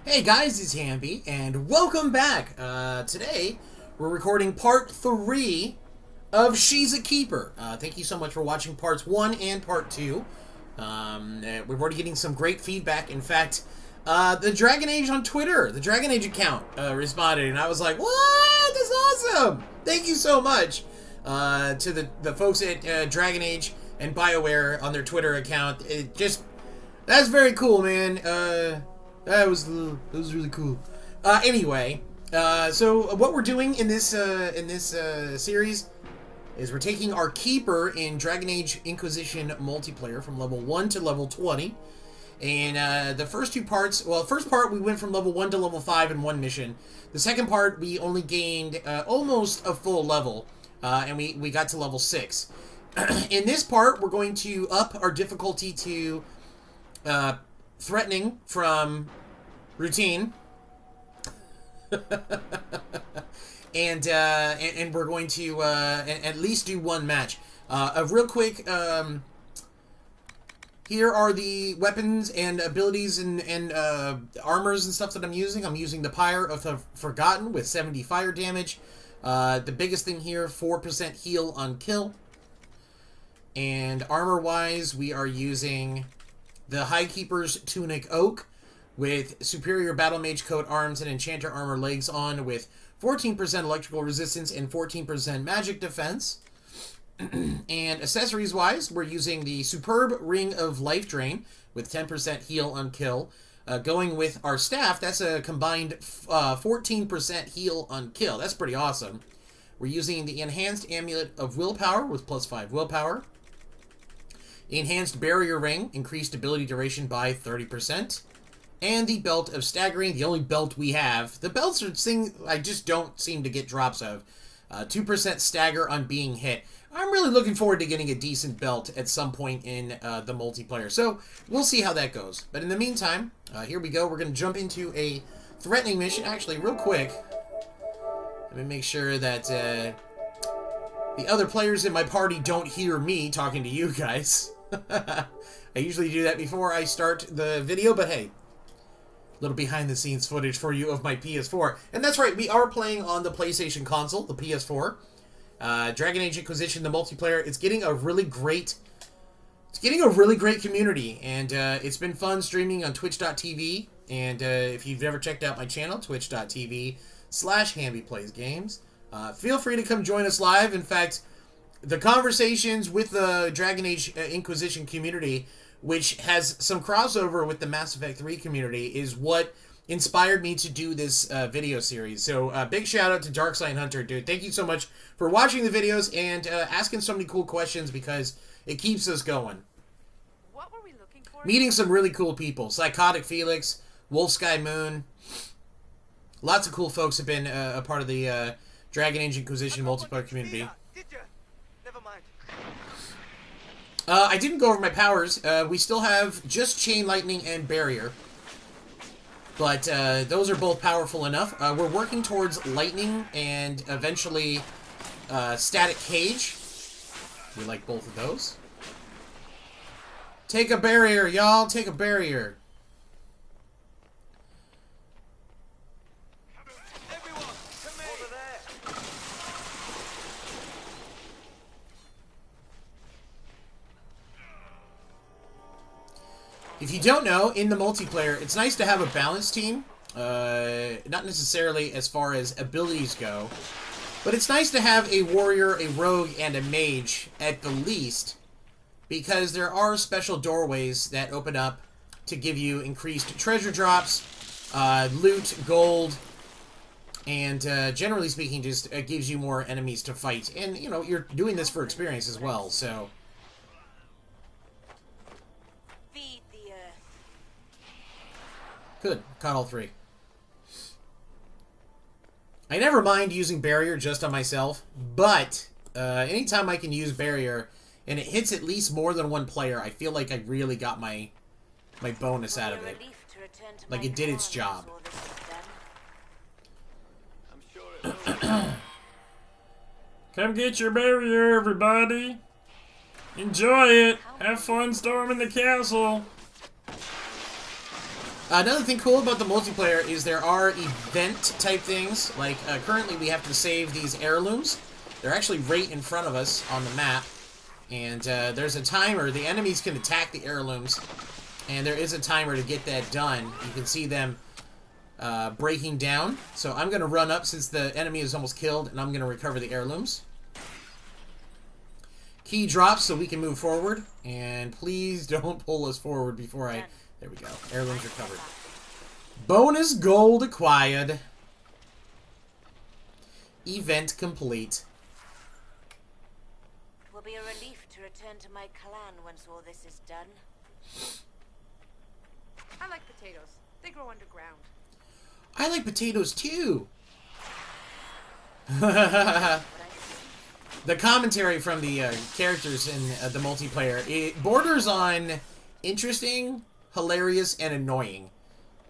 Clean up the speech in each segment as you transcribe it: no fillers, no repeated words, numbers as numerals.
Hey guys, it's Hamby, and welcome back. Today, we're recording part 3 of She's a Keeper. Thank you so much for watching parts 1 and part 2. We're already getting some great feedback. In fact, the Dragon Age on Twitter, the Dragon Age account, responded, and I was like, what? That's awesome! Thank you so much to the folks at Dragon Age and BioWare on their Twitter account. That's very cool, man. That was really cool. Anyway, so what we're doing in this series is we're taking our keeper in Dragon Age Inquisition Multiplayer from level 1 to level 20. And the first two parts, well, first part we went from level 1 to level 5 in one mission. The second part we only gained almost a full level, and we got to level 6. In this part, we're going to up our difficulty to threatening from routine, and we're going to at least do one match. Real quick, here are the weapons and abilities and armors and stuff that I'm using. I'm using the Pyre of the Forgotten with 70 fire damage. The biggest thing here, 4% heal on kill. And armor-wise, we are using the High Keeper's Tunic Oak with superior Battle Mage coat arms and Enchanter armor legs on with 14% electrical resistance and 14% magic defense. And accessories-wise, we're using the superb Ring of Life Drain with 10% heal on kill. Going with our staff, that's a combined 14% heal on kill. That's pretty awesome. We're using the Enhanced Amulet of Willpower with +5 willpower. Enhanced Barrier Ring, increased ability duration by 30%. And the Belt of Staggering, the only belt we have. The belts are things I just don't seem to get drops of. 2% stagger on being hit. I'm really looking forward to getting a decent belt at some point in the multiplayer. So, we'll see how that goes. But in the meantime, here we go. We're going to jump into a threatening mission. Actually, real quick, let me make sure that the other players in my party don't hear me talking to you guys. I usually do that before I start the video, but hey, little behind-the-scenes footage for you of my PS4. And that's right, we are playing on the PlayStation console, the PS4. Dragon Age Inquisition, the multiplayer, it's getting a really great community, and it's been fun streaming on twitch.tv. And if you've never checked out my channel, twitch.tv/HambyPlaysGames, feel free to come join us live. In fact, the conversations with the Dragon Age Inquisition community, which has some crossover with the Mass Effect 3 community, is what inspired me to do this video series. So, big shout out to Darkside Hunter, dude. Thank you so much for watching the videos and asking so many cool questions, because it keeps us going. What were we looking for? Meeting some really cool people. Psychotic Felix, Wolf Sky Moon. Lots of cool folks have been a part of the Dragon Age Inquisition multiplayer community. Did you? Never mind. I didn't go over my powers. We still have just Chain Lightning and Barrier. But those are both powerful enough. We're working towards Lightning and eventually Static Cage. We like both of those. Take a barrier, y'all. Take a barrier. Everyone, come over there. If you don't know, in the multiplayer, it's nice to have a balanced team. Not necessarily as far as abilities go, but it's nice to have a warrior, a rogue, and a mage at the least, because there are special doorways that open up to give you increased treasure drops, loot, gold, and generally speaking, just gives you more enemies to fight. And, you know, you're doing this for experience as well, so... Good. Caught all three. I never mind using Barrier just on myself, but anytime I can use Barrier and it hits at least more than one player, I feel like I really got my bonus out of it. Like it did its job. Come get your Barrier, everybody. Enjoy it. Have fun storming the castle. Another thing cool about the multiplayer is there are event type things. Like, currently we have to save these heirlooms. They're actually right in front of us on the map. And there's a timer. The enemies can attack the heirlooms. And there is a timer to get that done. You can see them breaking down. So I'm going to run up since the enemy is almost killed. And I'm going to recover the heirlooms. Key drops so we can move forward. And please don't pull us forward before I... There we go. Heirlooms recovered. Bonus gold acquired. Event complete. It will be a relief to return to my clan once all this is done. I like potatoes. They grow underground. I like potatoes too. The commentary from the characters in the multiplayer, it borders on interesting, hilarious, and annoying.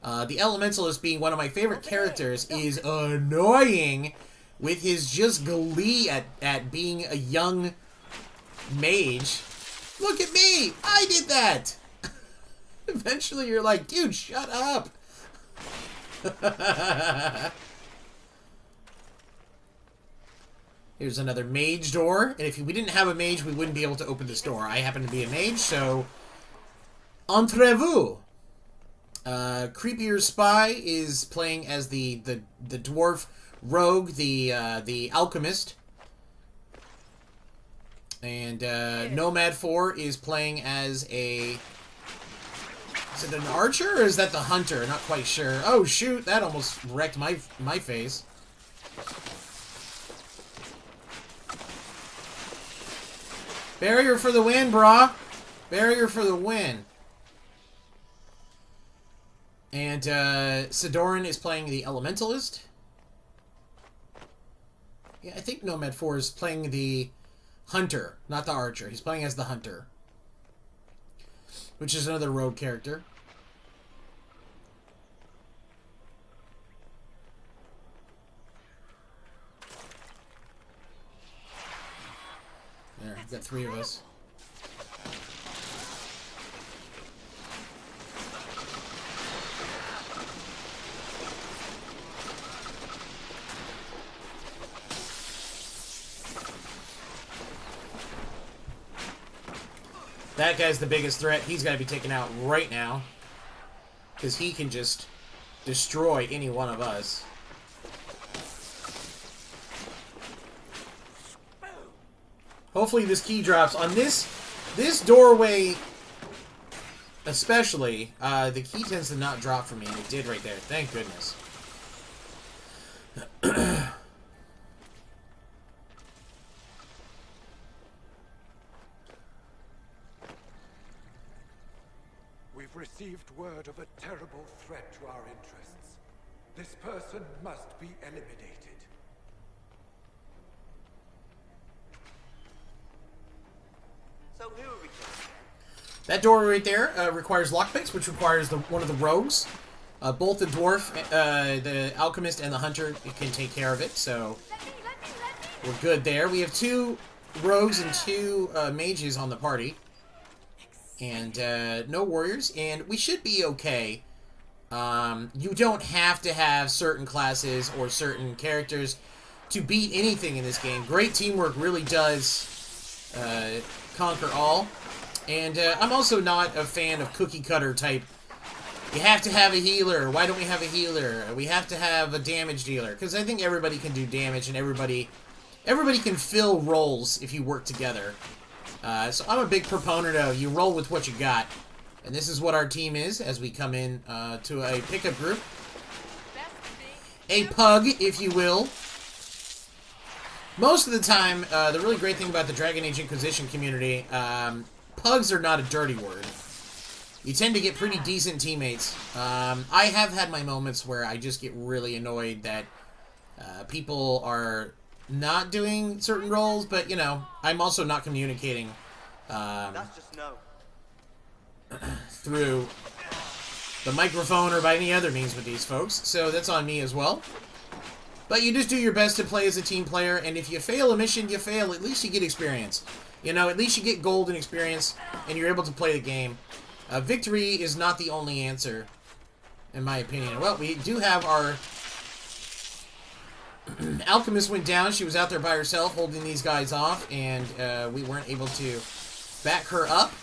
The Elementalist, being one of my favorite characters, is annoying with his just glee at being a young mage. Look at me! I did that! Eventually you're like, dude, shut up! Here's another mage door. And if we didn't have a mage, we wouldn't be able to open this door. I happen to be a mage, so... Entrez-vous! Creepier Spy is playing as the dwarf rogue, the alchemist. And Nomad 4 is playing as a... Is it an archer, or is that the hunter? Not quite sure. Oh, shoot! That almost wrecked my face. Barrier for the win, brah! Barrier for the win. And Sidoran is playing the Elementalist. Yeah, I think Nomad 4 is playing the Hunter, not the Archer. He's playing as the Hunter, which is another rogue character. There, we've got 3 of us. That guy's the biggest threat. He's got to be taken out right now, because he can just destroy any one of us. Hopefully this key drops. On this doorway especially, the key tends to not drop for me, and it did right there. Thank goodness. We've received word of a terrible threat to our interests. This person must be eliminated. So who are we killing? That door right there requires lockpicks, which requires one of the rogues. Both the dwarf, the alchemist, and the hunter can take care of it, so we're good there. We have 2 rogues and 2 mages on the party. And no warriors, and we should be okay. You don't have to have certain classes or certain characters to beat anything in this game. Great teamwork really does conquer all. And I'm also not a fan of cookie cutter type. You have to have a healer. Why don't we have a healer? We have to have a damage dealer. Because I think everybody can do damage, and everybody can fill roles if you work together. So I'm a big proponent of you roll with what you got. And this is what our team is as we come in to a pickup group. A pug, if you will. Most of the time, the really great thing about the Dragon Age Inquisition community, pugs are not a dirty word. You tend to get pretty decent teammates. I have had my moments where I just get really annoyed that people are not doing certain roles, but, you know, I'm also not communicating That's just no. through the microphone or by any other means with these folks, so that's on me as well. But you just do your best to play as a team player, and if you fail a mission, you fail. At least you get experience. You know, at least you get gold and experience, and you're able to play the game. Victory is not the only answer. in my opinion. Well, we do have our alchemist went down. She was out there by herself holding these guys off, and we weren't able to back her up.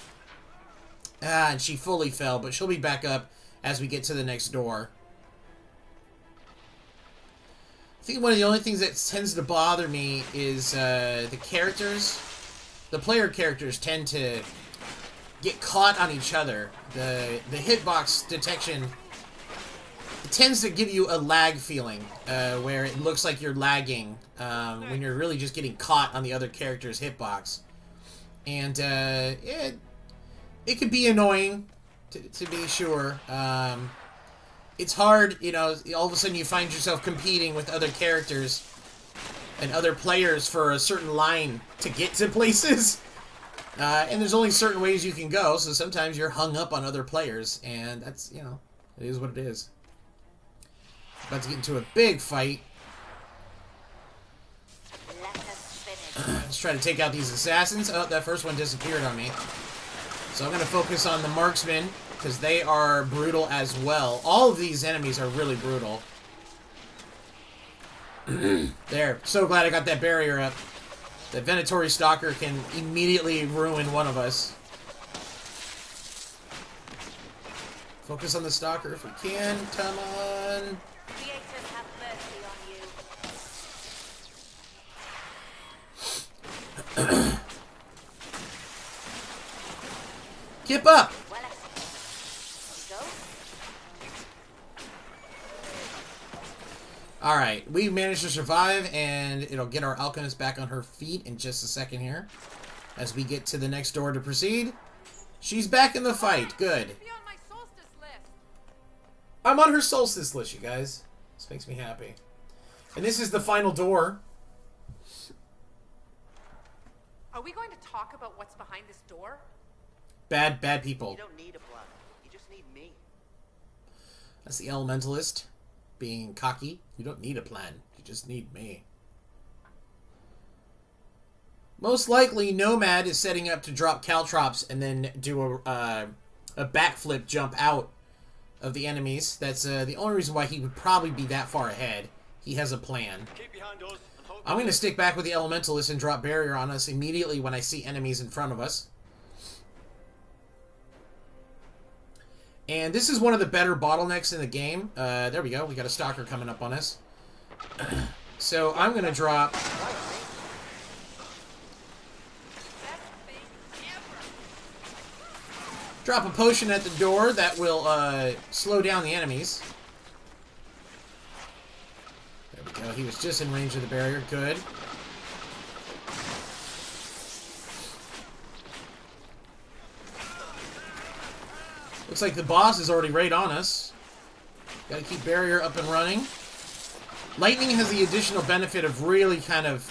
And she fully fell, but she'll be back up as we get to the next door. I think one of the only things that tends to bother me is the characters. The player characters tend to get caught on each other. The hitbox detection, it tends to give you a lag feeling, where it looks like you're lagging when you're really just getting caught on the other character's hitbox. And it could be annoying, to be sure. It's hard, you know, all of a sudden you find yourself competing with other characters and other players for a certain line to get to places. And there's only certain ways you can go, so sometimes you're hung up on other players, and that's, you know, it is what it is. About to get into a big fight. Let's try to take out these assassins. Oh, that first one disappeared on me. So I'm going to focus on the marksmen, because they are brutal as well. All of these enemies are really brutal. There. So glad I got that barrier up. The Venatory Stalker can immediately ruin one of us. Focus on the Stalker if we can. Come on. Creators have mercy on you. Keep up! Well, go. Alright, we managed to survive, and it'll get our alchemist back on her feet in just a second here. As we get to the next door to proceed. She's back in the fight. Good. Be on my solstice list. I'm on her solstice list, you guys. This makes me happy. And this is the final door. Are we going to talk about what's behind this door? Bad people. You don't need a plan. You just need me. That's the elementalist. Being cocky. You don't need a plan. You just need me. Most likely, Nomad is setting up to drop caltrops and then do a backflip jump out of the enemies. That's the only reason why he would probably be that far ahead. He has a plan. Keep behind us and hold I'm going to stick back with the elementalist and drop barrier on us immediately when I see enemies in front of us. And this is one of the better bottlenecks in the game. There we go. We got a stalker coming up on us. So I'm going to drop... Drop a potion at the door that will slow down the enemies. There we go. He was just in range of the barrier. Good. Looks like the boss is already right on us. Gotta keep barrier up and running. Lightning has the additional benefit of really kind of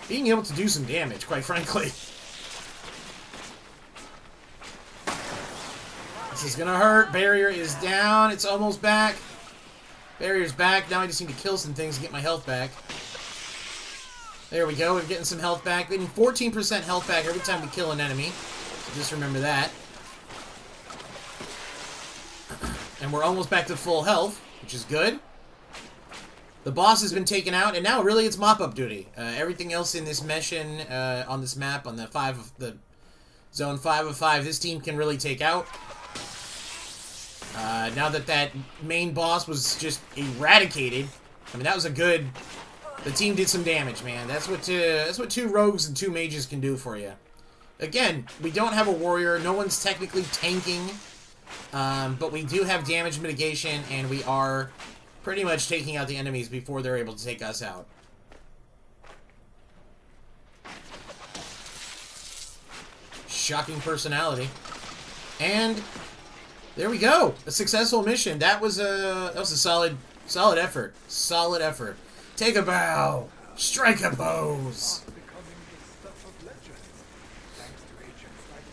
being able to do some damage, quite frankly. This is gonna hurt. Barrier is down. It's almost back. Barrier's back. Now I just need to kill some things to get my health back. There we go. We're getting some health back. Getting 14% health back every time we kill an enemy. So just remember that. And we're almost back to full health, which is good. The boss has been taken out, and now really it's mop-up duty. Everything else in this mission, on this map, on the zone 5 of 5, this team can really take out. Now that that main boss was just eradicated, I mean, that was a good... The team did some damage, man. That's what 2 rogues and 2 mages can do for you. Again, we don't have a warrior. No one's technically tanking. But we do have damage mitigation, and we are pretty much taking out the enemies before they're able to take us out. Shocking personality. And there we go. A successful mission. That was a solid effort. Solid effort. Take a bow. Strike a pose. Becoming the stuff of legend, thanks to agents like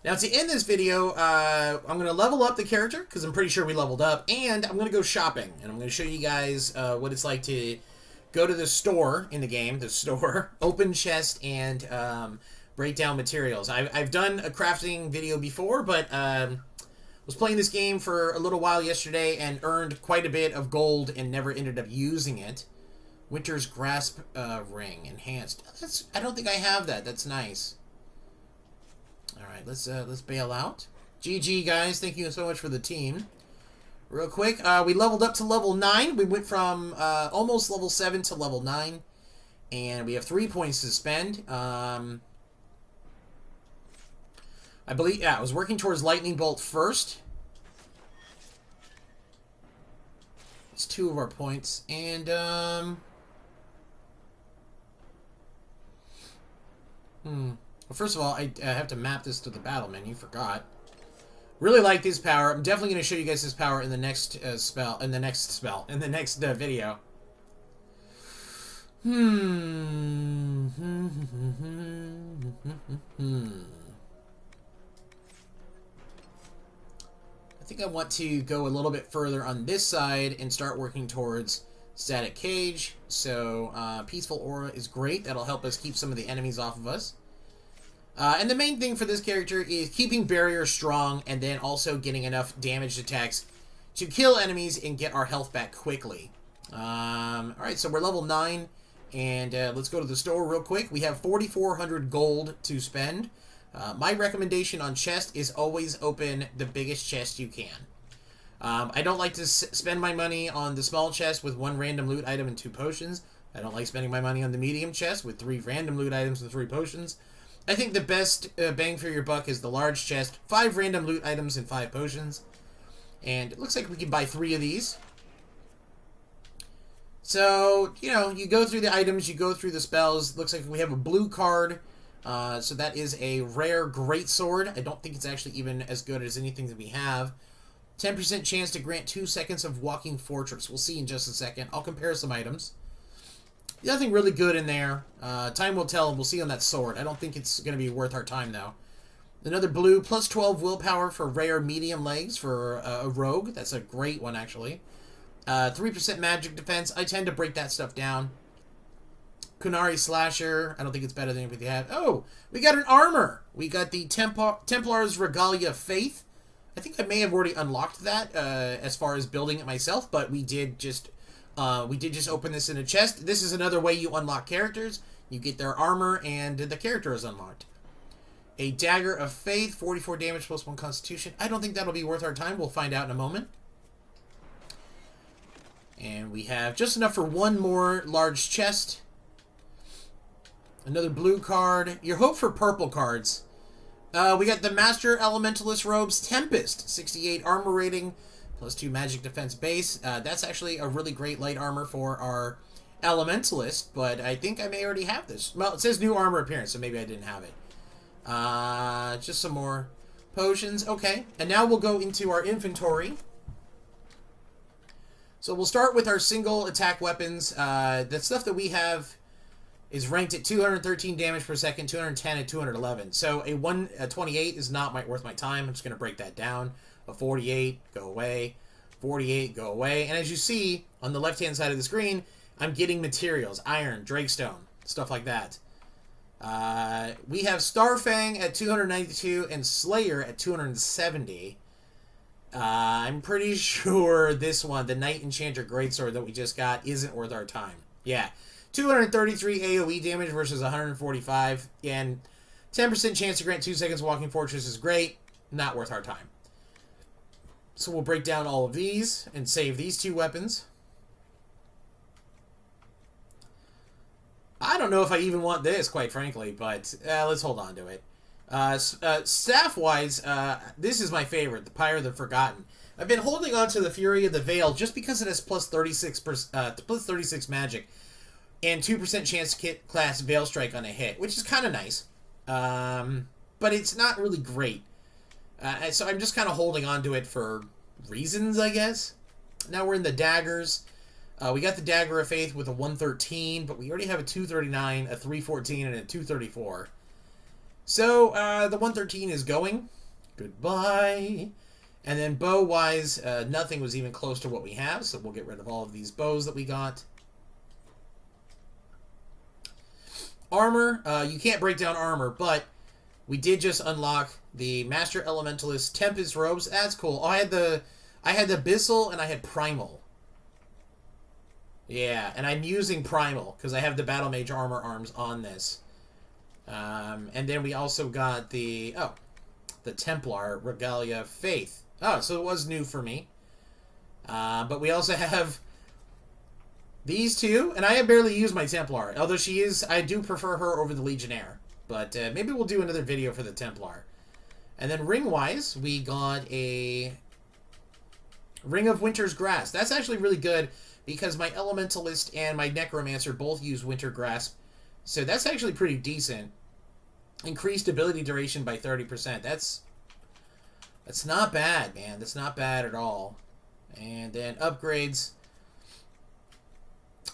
you. Now, to end this video, I'm going to level up the character, because I'm pretty sure we leveled up, and I'm going to go shopping, and I'm going to show you guys what it's like to go to the store in the game, the store, open chest, and break down materials. I've done a crafting video before, but was playing this game for a little while yesterday and earned quite a bit of gold and never ended up using it. Winter's Grasp ring enhanced. I don't think I have that. That's nice. All right, let's bail out. GG guys, thank you so much for the team. Real quick, we leveled up to level 9. We went from almost level 7 to level 9, and we have 3 points to spend. I believe, yeah, I was working towards Lightning Bolt first. It's 2 of our points, and well, first of all, I have to map this to the battle menu. Forgot. Really like this power. I'm definitely going to show you guys this power in the next in the next video. I think I want to go a little bit further on this side and start working towards Static Cage. So Peaceful Aura is great. That'll help us keep some of the enemies off of us. And the main thing for this character is keeping Barrier strong and then also getting enough damaged attacks to kill enemies and get our health back quickly. Alright, so we're level 9, and let's go to the store real quick. We have 4,400 gold to spend. My recommendation on chest is always open the biggest chest you can. I don't like to spend my money on the small chest with 1 random loot item and 2 potions. I don't like spending my money on the medium chest with 3 random loot items and 3 potions. I think the best bang for your buck is the large chest, 5 random loot items and 5 potions. And it looks like we can buy 3 of these. So, you know, you go through the items, you go through the spells. Looks like we have a blue card. So that is a rare greatsword. I don't think it's actually even as good as anything that we have. 10% chance to grant 2 seconds of walking fortress. We'll see in just a second. I'll compare some items. Nothing really good in there. Time will tell, and we'll see on that sword. I don't think it's going to be worth our time, though. Another blue, plus 12 willpower for rare medium legs for a rogue. That's a great one, actually. 3% magic defense. I tend to break that stuff down. Kunari Slasher. I don't think it's better than anything we have. Oh, we got an armor. We got the Templar's Regalia Faith. I think I may have already unlocked that as far as building it myself, but we did just open this in a chest. This is another way you unlock characters. You get their armor, and the character is unlocked. A Dagger of Faith, 44 damage plus 1 Constitution. I don't think that'll be worth our time. We'll find out in a moment. And we have just enough for 1 more large chest. Another blue card. Your hope for purple cards. We got the Master Elementalist Robes Tempest, 68 armor rating, plus 2 magic defense base. That's actually a really great light armor for our Elementalist, but I think I may already have this. Well, it says new armor appearance, so maybe I didn't have it. Just some more potions. Okay, and now we'll go into our inventory. So we'll start with our single attack weapons. The stuff that we have is ranked at 213 damage per second, 210 and 211. So a 28 is not worth my time. I'm just going to break that down. A 48, go away. 48, go away. And as you see on the left-hand side of the screen, I'm getting materials. Iron, Drakestone, stuff like that. We have Starfang at 292 and Slayer at 270. I'm pretty sure this one, the Knight Enchanter Greatsword that we just got, isn't worth our time. Yeah. 233 AoE damage versus 145, and 10% chance to grant 2 seconds walking fortress is great. Not worth our time. So we'll break down all of these and save these 2 weapons. I don't know if I even want this, quite frankly, but let's hold on to it. Staff-wise, this is my favorite, the Pyre of the Forgotten. I've been holding on to the Fury of the Veil just because it has plus 36 magic and 2% chance to hit class Veil Strike on a hit, which is kind of nice. But it's not really great. So I'm just kind of holding on to it for reasons, I guess. Now we're in the daggers. We got the Dagger of Faith with a 113, but we already have a 239, a 314, and a 234. So, the 113 is going. Goodbye. And then bow-wise, nothing was even close to what we have, so we'll get rid of all of these bows that we got. Armor, you can't break down armor, but we did just unlock the Master Elementalist Tempest robes. That's cool. Oh, I had the Abyssal and I had Primal. Yeah, and I'm using Primal because I have the Battle Mage armor arms on this. And then we also got the Templar Regalia Faith. Oh, so it was new for me. But we also have these two, and I have barely used my Templar. Although I do prefer her over the Legionnaire. But maybe we'll do another video for the Templar. And then ring-wise, we got a Ring of Winter's Grasp. That's actually really good because my Elementalist and my Necromancer both use Winter Grasp. So that's actually pretty decent. Increased ability duration by 30%. That's not bad, man. That's not bad at all. And then upgrades.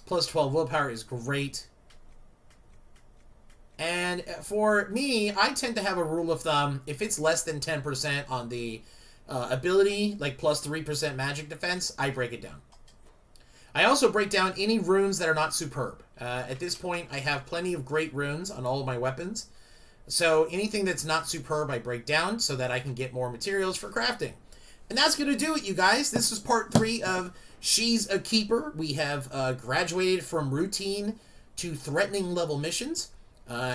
Plus 12 willpower is great. And for me, I tend to have a rule of thumb. If it's less than 10% on the ability, like plus 3% magic defense, I break it down. I also break down any runes that are not superb. At this point, I have plenty of great runes on all of my weapons. So anything that's not superb, I break down so that I can get more materials for crafting. And that's going to do it, you guys. This is part 3 of She's a Keeper. We have graduated from routine to threatening level missions.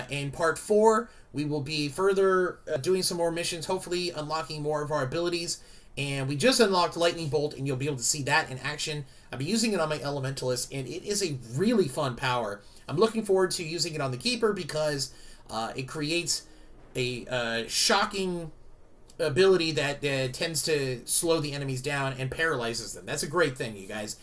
In part 4, we will be further doing some more missions, hopefully unlocking more of our abilities. And we just unlocked Lightning Bolt, and you'll be able to see that in action. I've been using it on my Elementalist, and it is a really fun power. I'm looking forward to using it on the Keeper because it creates a shocking ability that tends to slow the enemies down and paralyzes them. That's a great thing, you guys.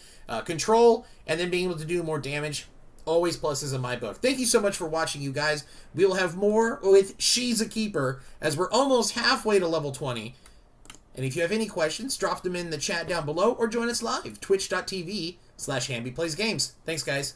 Control, and then being able to do more damage. Always pluses in my book. Thank you so much for watching, you guys. We will have more with She's a Keeper, as we're almost halfway to level 20. And if you have any questions, drop them in the chat down below, or join us live, twitch.tv/HambyPlaysGames. Thanks, guys.